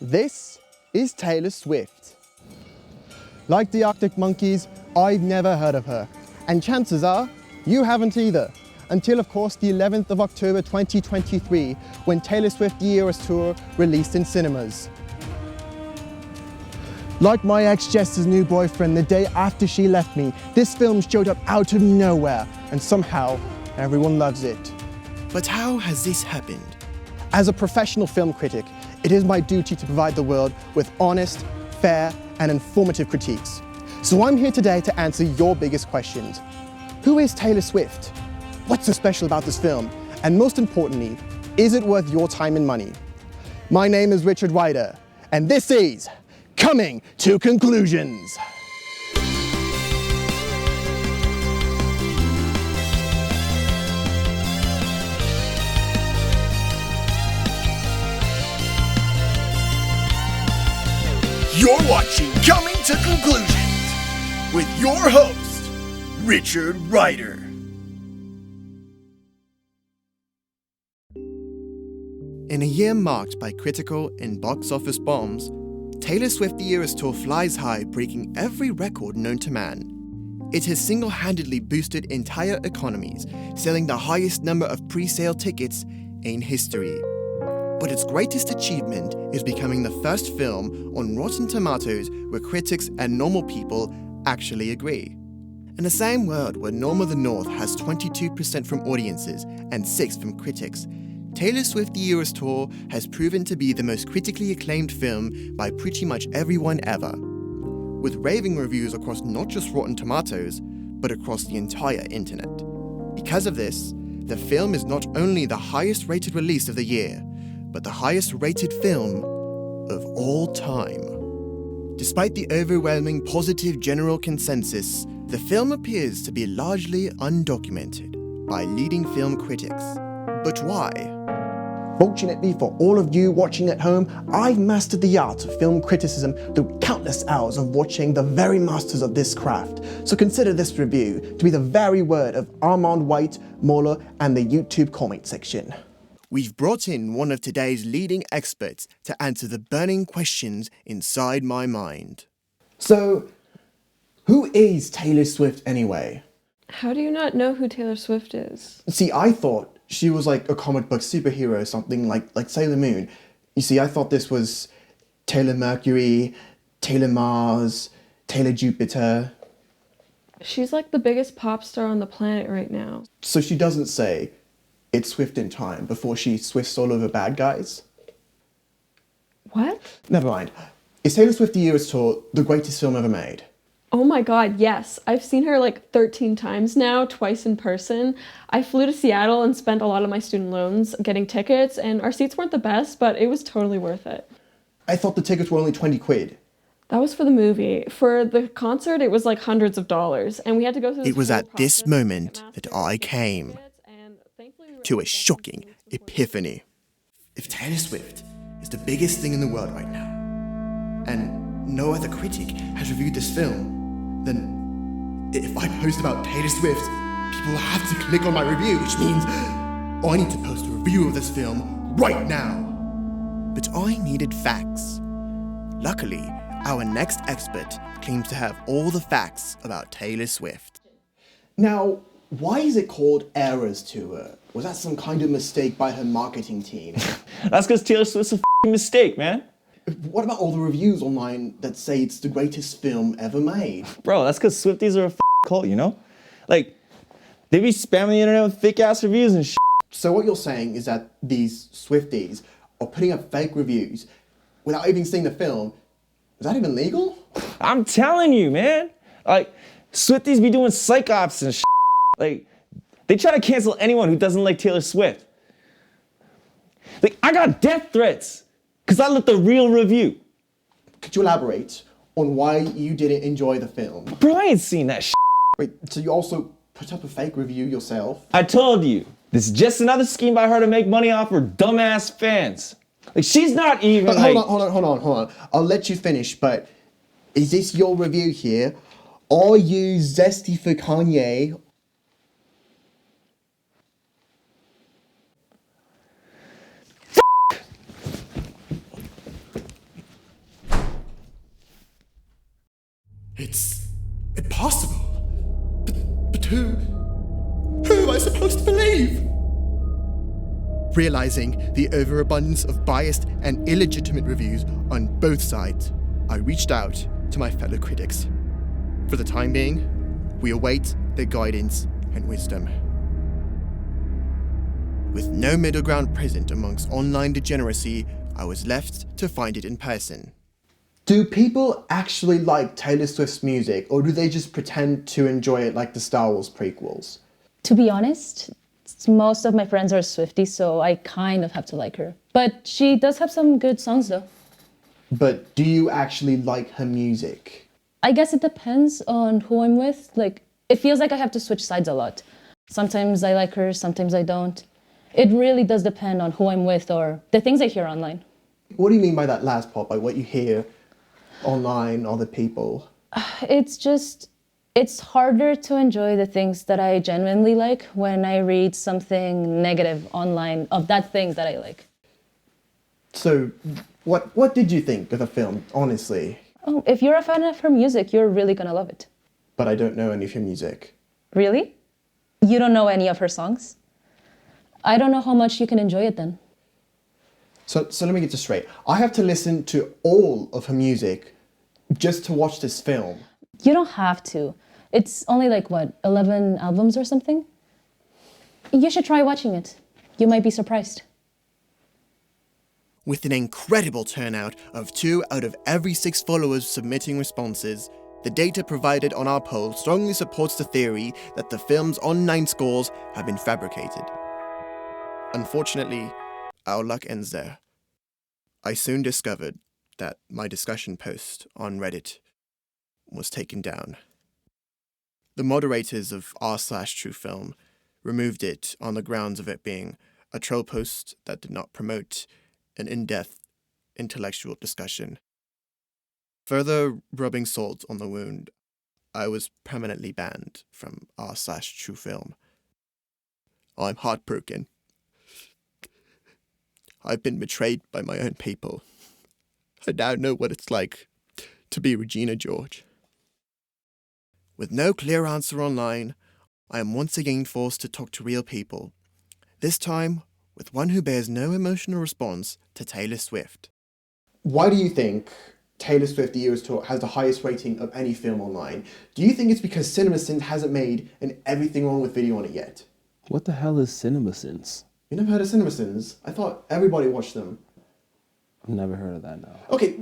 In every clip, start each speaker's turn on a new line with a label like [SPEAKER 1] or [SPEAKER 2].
[SPEAKER 1] This is Taylor Swift. Like the Arctic Monkeys, I've never heard of her. And chances are, you haven't either. Until, of course, the 11th of October 2023, when Taylor Swift The Eras Tour released in cinemas. Like my ex Jess's new boyfriend the day after she left me, this film showed up out of nowhere, and somehow, everyone loves it.
[SPEAKER 2] But how has this happened?
[SPEAKER 1] As a professional film critic, it is my duty to provide the world with honest, fair, and informative critiques. So I'm here today to answer your biggest questions. Who is Taylor Swift? What's so special about this film? And most importantly, is it worth your time and money? My name is Richard Ryder, and this is Coming to Conclusions.
[SPEAKER 2] You're watching Coming to Conclusions with your host, Richard Ryder. In a year marked by critical and box office bombs, Taylor Swift The Eras Tour flies high, breaking every record known to man. It has single-handedly boosted entire economies, selling the highest number of pre-sale tickets in history. But its greatest achievement is becoming the first film on Rotten Tomatoes where critics and normal people actually agree. In the same world where Norm of the North has 22% from audiences and 6% from critics, Taylor Swift The Eras Tour has proven to be the most critically acclaimed film by pretty much everyone ever, with raving reviews across not just Rotten Tomatoes, but across the entire internet. Because of this, the film is not only the highest rated release of the year, but the highest rated film of all time. Despite the overwhelming positive general consensus, the film appears to be largely undocumented by leading film critics. But why?
[SPEAKER 1] Fortunately for all of you watching at home, I've mastered the art of film criticism through countless hours of watching the very masters of this craft. So consider this review to be the very word of Armand White, Mauler, and the YouTube comment section.
[SPEAKER 2] We've brought in one of today's leading experts to answer the burning questions inside my mind.
[SPEAKER 1] So, who is Taylor Swift anyway?
[SPEAKER 3] How do you not know who Taylor Swift is?
[SPEAKER 1] See, I thought she was like a comic book superhero, something like Sailor Moon. You see, I thought this was Taylor Mercury, Taylor Mars, Taylor Jupiter.
[SPEAKER 3] She's like the biggest pop star on the planet right now.
[SPEAKER 1] So she doesn't say, "It's Swift in time," before she swifts all over bad guys?
[SPEAKER 3] What?
[SPEAKER 1] Never mind. Is Taylor Swift The Eras Tour the greatest film ever made?
[SPEAKER 3] Oh my god, yes. I've seen her like 13 times now, twice in person. I flew to Seattle and spent a lot of my student loans getting tickets, and our seats weren't the best, but it was totally worth it.
[SPEAKER 1] I thought the tickets were only 20 quid.
[SPEAKER 3] That was for the movie. For the concert, it was like hundreds of dollars, and we had to go through this
[SPEAKER 2] It was
[SPEAKER 3] whole
[SPEAKER 2] at this
[SPEAKER 3] process
[SPEAKER 2] moment
[SPEAKER 3] of
[SPEAKER 2] that I came to a shocking epiphany. If Taylor Swift is the biggest thing in the world right now, and no other critic has reviewed this film, then if I post about Taylor Swift, people will have to click on my review, which means I need to post a review of this film right now. But I needed facts. Luckily, our next expert claims to have all the facts about Taylor Swift.
[SPEAKER 1] Now, why is it called Eras Tour? Was that some kind of mistake by her marketing team?
[SPEAKER 4] That's because Taylor Swift's a f***ing mistake, man.
[SPEAKER 1] What about all the reviews online that say it's the greatest film ever made?
[SPEAKER 4] Bro, that's because Swifties are a f***ing cult, you know? Like, they be spamming the internet with fake-ass reviews and shit.
[SPEAKER 1] So what you're saying is that these Swifties are putting up fake reviews without even seeing the film. Is that even legal?
[SPEAKER 4] I'm telling you, man. Like, Swifties be doing psych ops and shit. Like, they try to cancel anyone who doesn't like Taylor Swift. Like, I got death threats because I left a real review.
[SPEAKER 1] Could you elaborate on why you didn't enjoy the film?
[SPEAKER 4] Bro, I ain't seen that shit.
[SPEAKER 1] Wait, so you also put up a fake review yourself?
[SPEAKER 4] I told you, this is just another scheme by her to make money off her dumbass fans. Like, she's not even
[SPEAKER 1] Hold on. I'll let you finish, but is this your review here? Are you zesty for Kanye?
[SPEAKER 2] It's impossible. But who am I supposed to believe? Realizing the overabundance of biased and illegitimate reviews on both sides, I reached out to my fellow critics. For the time being, we await their guidance and wisdom. With no middle ground present amongst online degeneracy, I was left to find it in person.
[SPEAKER 1] Do people actually like Taylor Swift's music, or do they just pretend to enjoy it like the Star Wars prequels?
[SPEAKER 5] To be honest, most of my friends are Swifties, so I kind of have to like her. But she does have some good songs though.
[SPEAKER 1] But do you actually like her music?
[SPEAKER 5] I guess it depends on who I'm with. Like, it feels like I have to switch sides a lot. Sometimes I like her, sometimes I don't. It really does depend on who I'm with or the things I hear online.
[SPEAKER 1] What do you mean by that last part, by what you hear online, other people?
[SPEAKER 5] It's harder to enjoy the things that I genuinely like when I read something negative online of that thing that I like.
[SPEAKER 1] So, what did you think of the film, honestly?
[SPEAKER 5] Oh, if you're a fan of her music, you're really gonna love it.
[SPEAKER 1] But I don't know any of her music.
[SPEAKER 5] Really? You don't know any of her songs? I don't know how much you can enjoy it then.
[SPEAKER 1] So let me get this straight. I have to listen to all of her music just to watch this film.
[SPEAKER 5] You don't have to. It's only like, 11 albums or something? You should try watching it. You might be surprised.
[SPEAKER 2] With an incredible turnout of 2 out of every 6 followers submitting responses, the data provided on our poll strongly supports the theory that the film's online scores have been fabricated. Unfortunately, our luck ends there. I soon discovered that my discussion post on Reddit was taken down. The moderators of r/TrueFilm removed it on the grounds of it being a troll post that did not promote an in-depth intellectual discussion. Further rubbing salt on the wound, I was permanently banned from r/TrueFilm. I'm heartbroken. I've been betrayed by my own people. I now know what it's like to be Regina George. With no clear answer online, I am once again forced to talk to real people. This time, with one who bears no emotional response to Taylor Swift.
[SPEAKER 1] Why do you think Taylor Swift The Eras Tour has the highest rating of any film online? Do you think it's because CinemaSins hasn't made an Everything Wrong with video on it yet?
[SPEAKER 4] What the hell is CinemaSins?
[SPEAKER 1] You never heard of CinemaSins? I thought everybody watched them.
[SPEAKER 4] I've never heard of that, no.
[SPEAKER 1] Okay,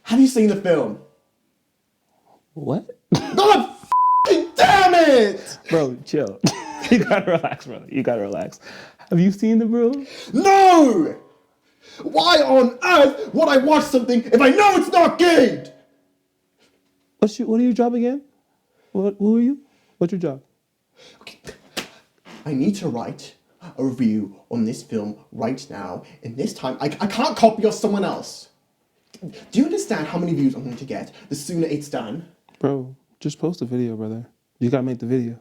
[SPEAKER 1] have you seen the film?
[SPEAKER 4] What?
[SPEAKER 1] God f***ing damn it!
[SPEAKER 4] Bro, chill. You gotta relax, brother. You gotta relax. Have you seen the bro?
[SPEAKER 1] No! Why on earth would I watch something if I know it's not good?
[SPEAKER 4] What are your job again? Who are you? What's your job?
[SPEAKER 1] Okay. I need to write a review on this film right now, and this time I can't copy off someone else. Do you understand how many views I'm going to get the sooner it's done?
[SPEAKER 4] Bro, just post a video, brother. You gotta make the video.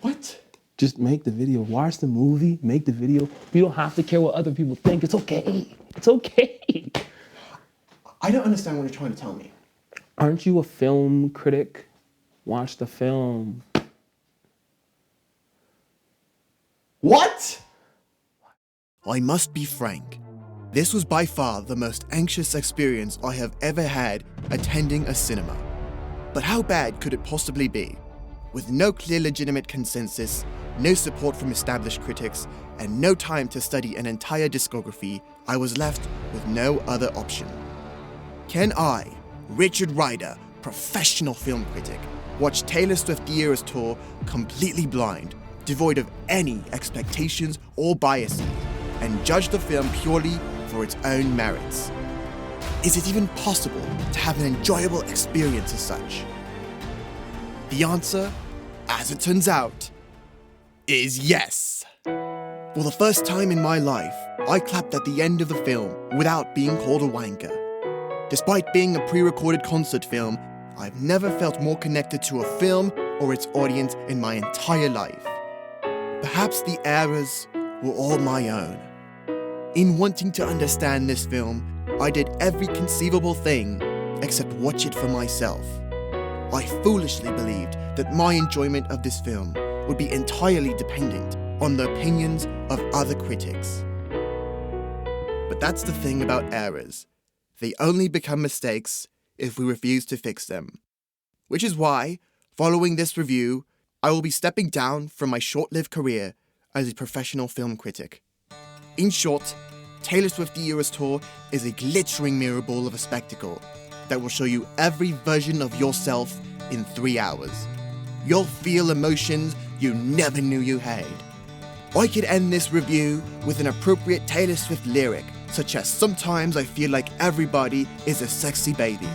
[SPEAKER 1] What?
[SPEAKER 4] Just make the video. Watch the movie, make the video. You don't have to care what other people think. It's okay. It's okay.
[SPEAKER 1] I don't understand what you're trying to tell me.
[SPEAKER 4] Aren't you a film critic? Watch the film.
[SPEAKER 1] What?
[SPEAKER 2] I must be frank. This was by far the most anxious experience I have ever had attending a cinema. But how bad could it possibly be? With no clear legitimate consensus, no support from established critics, and no time to study an entire discography, I was left with no other option. Can I, Richard Ryder, professional film critic, watch Taylor Swift The Eras Tour completely blind, devoid of any expectations or biases, and judge the film purely for its own merits? Is it even possible to have an enjoyable experience as such? The answer, as it turns out, is yes. For the first time in my life, I clapped at the end of the film without being called a wanker. Despite being a pre-recorded concert film, I've never felt more connected to a film or its audience in my entire life. Perhaps the errors were all my own. In wanting to understand this film, I did every conceivable thing except watch it for myself. I foolishly believed that my enjoyment of this film would be entirely dependent on the opinions of other critics. But that's the thing about errors. They only become mistakes if we refuse to fix them. Which is why, following this review, I will be stepping down from my short-lived career as a professional film critic. In short, Taylor Swift The Eras Tour is a glittering mirror ball of a spectacle that will show you every version of yourself in 3 hours. You'll feel emotions you never knew you had. I could end this review with an appropriate Taylor Swift lyric, such as "Sometimes I feel like everybody is a sexy baby."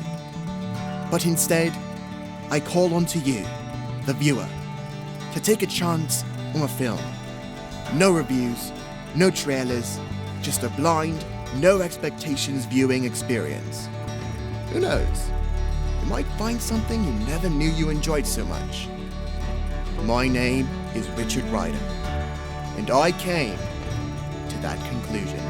[SPEAKER 2] But instead, I call on to you, the viewer, to take a chance on a film. No reviews, no trailers, just a blind, no expectations viewing experience. Who knows? You might find something you never knew you enjoyed so much. My name is Richard Ryder, and I came to that conclusion.